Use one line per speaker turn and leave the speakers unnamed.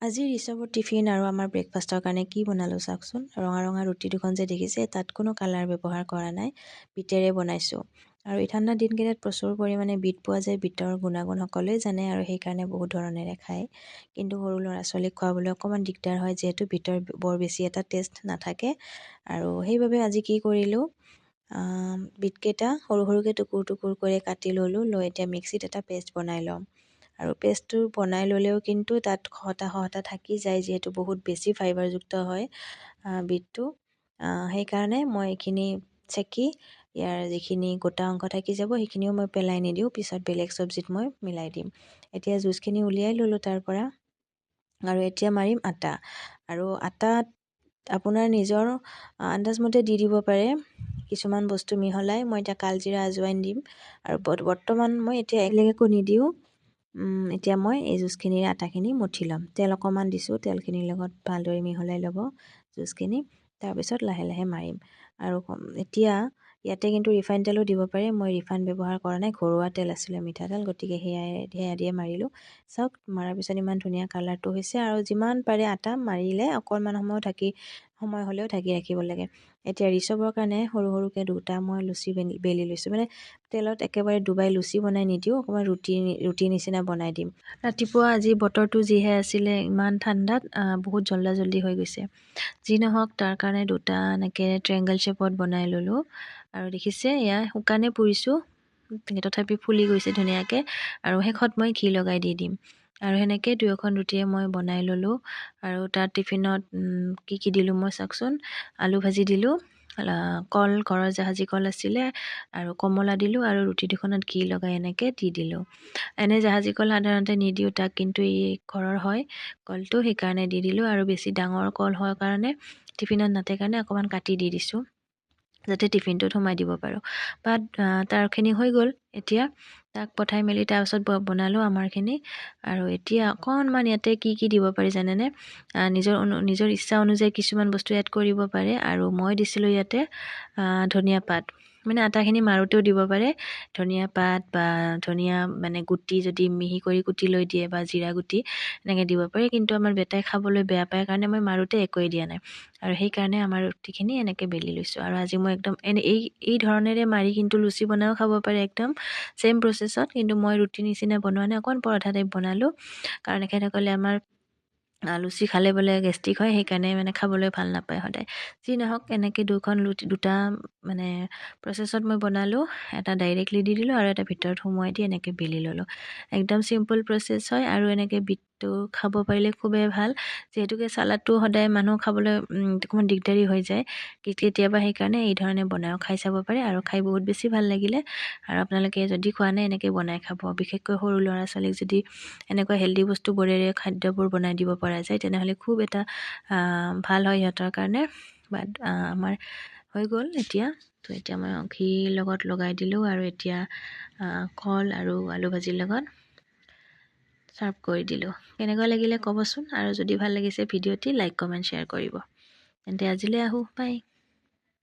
আজি ঋষভৰ টিফিন আৰু আমাৰ ব্ৰেকফাষ্টৰ কাৰণে কি বনালোঁ চাওকচোন। ৰঙা ৰঙা ৰুটি দুখন যে দেখিছে, তাত কোনো কালাৰ ব্যৱহাৰ কৰা নাই, বিটেৰে বনাইছোঁ। আৰু এই ঠাণ্ডা দিনকেইটাত প্ৰচুৰ পৰিমাণে বিট পোৱা যায়। বিটৰ গুণাগুণ সকলোৱে জানে আৰু সেইকাৰণে বহুত ধৰণেৰে খায়। কিন্তু সৰু ল'ৰা ছোৱালীক খুৱাবলৈ অকণমান দিগদাৰ হয়, যিহেতু বিটৰ বৰ বেছি এটা টেষ্ট নাথাকে। আৰু সেইবাবে আজি কি কৰিলোঁ, বিটকেইটা সৰু সৰুকৈ টুকুৰ টুকুৰ কৰি কাটি ল'লোঁ। লৈ এতিয়া মিক্সিত এটা পেষ্ট বনাই ল'ম। আৰু পেষ্টটো বনাই ল'লেও কিন্তু তাত খহটা থাকি যায়, যিহেতু বহুত বেছি ফাইবাৰযুক্ত হয় বিটটো। সেইকাৰণে মই এইখিনি চেকি ইয়াৰ যিখিনি গোটা অংশ থাকি যাব সেইখিনিও মই পেলাই নিদিওঁ, পিছত বেলেগ চব্জিত মই মিলাই দিম। এতিয়া জুচখিনি উলিয়াই ল'লোঁ তাৰ পৰা। আৰু এতিয়া মাৰিম আটা। আৰু আটাত আপোনাৰ নিজৰ আন্দাজমতে দি দিব পাৰে কিছুমান বস্তু মিহলাই। মই এতিয়া কালজিৰা আজৱাইন দিম। আৰু বৰ্তমান মই এতিয়া এলেকাকো নিদিওঁ। এতিয়া মই এই জুচখিনিৰ আটাখিনি মঠি ল'ম। তেল অকণমান দিছোঁ, তেলখিনিৰ লগত ভালদৰে মিহলাই ল'ব জুচখিনি। তাৰপিছত লাহে লাহে মাৰিম। আৰু এতিয়া ইয়াতে কিন্তু ৰিফাইন তেলো দিব পাৰে। মই ৰিফাইন ব্যৱহাৰ কৰা নাই, ঘৰুৱা তেল আছিলে, মিঠাতেল, গতিকে সেয়া দিয়ে মাৰিলোঁ। চাওক, মৰাৰ পিছত ইমান ধুনীয়া কালাৰটো হৈছে। আৰু যিমান পাৰে আটা মাৰিলে অকণমান সময় হ'লেও ঢাকি ৰাখিব লাগে। এতিয়া ঋষভৰ কাৰণে সৰু সৰুকৈ দুটা মই লুচি বেলি লৈছোঁ। মানে তেলত একেবাৰে ডুবাই লুচি বনাই নিদিওঁ, অকণমান ৰুটি নিচিনা বনাই দিম। ৰাতিপুৱা আজি বতৰটো যিহে আছিলে, ইমান ঠাণ্ডাত বহুত জল্দি হৈ গৈছে। যি নহওক, তাৰ কাৰণে দুটা এনেকৈ ট্ৰায়েংগল শ্বেপত বনাই ল'লোঁ। আৰু দেখিছে, এয়া শুকানে পুৰিছোঁ, তথাপি ফুলি গৈছে ধুনীয়াকৈ। আৰু শেষত মই ঘি লগাই দি দিম। আৰু সেনেকৈ দুয়োখন ৰুটিয়ে মই বনাই ল'লোঁ। আৰু তাত টিফিনত কি দিলোঁ মই চাওকচোন। আলু ভাজি দিলোঁ, কল, ঘৰৰ জাহাজী কল আছিলে, আৰু কমলা দিলোঁ, আৰু ৰুটি দুখনত ঘি লগাই এনেকৈ দি দিলোঁ। এনে জাহাজী কল সাধাৰণতে নিদিওঁ তাক, কিন্তু ই ঘৰৰ হয় কলটো, সেইকাৰণে দি দিলোঁ। আৰু বেছি ডাঙৰ কল হোৱাৰ কাৰণে টিফিনত নাতে কাৰণে অকণমান কাটি দি দিছোঁ, যাতে টিফিনটোত সোমাই দিব পাৰোঁ। তাৰখিনি হৈ গ'ল। এতিয়া তাক পঠাই মেলি তাৰপিছত বনালোঁ আমাৰখিনি। আৰু এতিয়া অকণমান ইয়াতে কি দিব পাৰি জানেনে, নিজৰ ইচ্ছা অনুযায়ী কিছুমান বস্তু এড কৰিব পাৰে। আৰু মই দিছিলোঁ ইয়াতে ধনিয়া পাত, মানে আটাখিনি মাৰোঁতেও দিব পাৰে ধনিয়া পাত, বা ধনিয়া মানে গুটি যদি মিহি কৰি কুটি লৈ দিয়ে, বা জিৰা গুটি এনেকৈ দিব পাৰে। কিন্তু আমাৰ বেটাই খাবলৈ বেয়া পায় কাৰণে মই মাৰোঁতে একোৱেই দিয়া নাই। আৰু সেইকাৰণে আমাৰ ৰুটিখিনি এনেকৈ বেলি লৈছোঁ। আৰু আজি মই একদম এই ধৰণেৰে মাৰি কিন্তু লুচি বনাইও খাব পাৰে, একদম ছেইম প্ৰচেছত। কিন্তু মই ৰুটি নিচিনা বনোৱা নাই, অকণ পৰঠা টাইপ বনালোঁ। কাৰণ এখেতসকলে আমাৰ লুচি খালে বোলে গেষ্ট্ৰিক হয়, সেইকাৰণে মানে খাবলৈ ভাল নাপায় সদায়। যি নহওক, এনেকৈ দুটা মানে প্ৰচেছত মই বনালোঁ। এটা ডাইৰেক্টলি দি দিলোঁ, আৰু এটা ভিতৰত সোমোৱাই দি এনেকৈ বেলি ল'লোঁ। একদম চিম্পল প্ৰচেছ হয়। আৰু এনেকৈ বিটটো খাব পাৰিলে খুবেই ভাল, যিহেতুকে চালাডটো সদায় মানুহ খাবলৈ অকণমান দিগদাৰী হৈ যায় কেতিয়াবা। সেইকাৰণে এই ধৰণে বনাইও খাই চাব পাৰে, আৰু খাই বহুত বেছি ভাল লাগিলে। আৰু আপোনালোকে যদি খোৱা নাই, এনেকৈ বনাই খাব। বিশেষকৈ সৰু ল'ৰা ছোৱালীক যদি এনেকুৱা হেল্ডি বস্তুবোৰেৰে খাদ্যবোৰ বনাই দিব পৰা যায়, তেনেহ'লে খুব এটা ভাল হয় সিহঁতৰ কাৰণে। বাট আমাৰ হৈ গ'ল এতিয়া। তো এতিয়া মই ঘিৰ লগত লগাই দিলোঁ, আৰু এতিয়া কল আৰু আলু ভাজিৰ লগত ছাৰ্ভ কৰি দিলোঁ। কেনেকুৱা লাগিলে ক'বচোন। আৰু যদি ভাল লাগিছে ভিডিঅ'টি লাইক কমেণ্ট শ্বেয়াৰ কৰিব। তেন্তে আজিলৈ আহোঁ, বাই।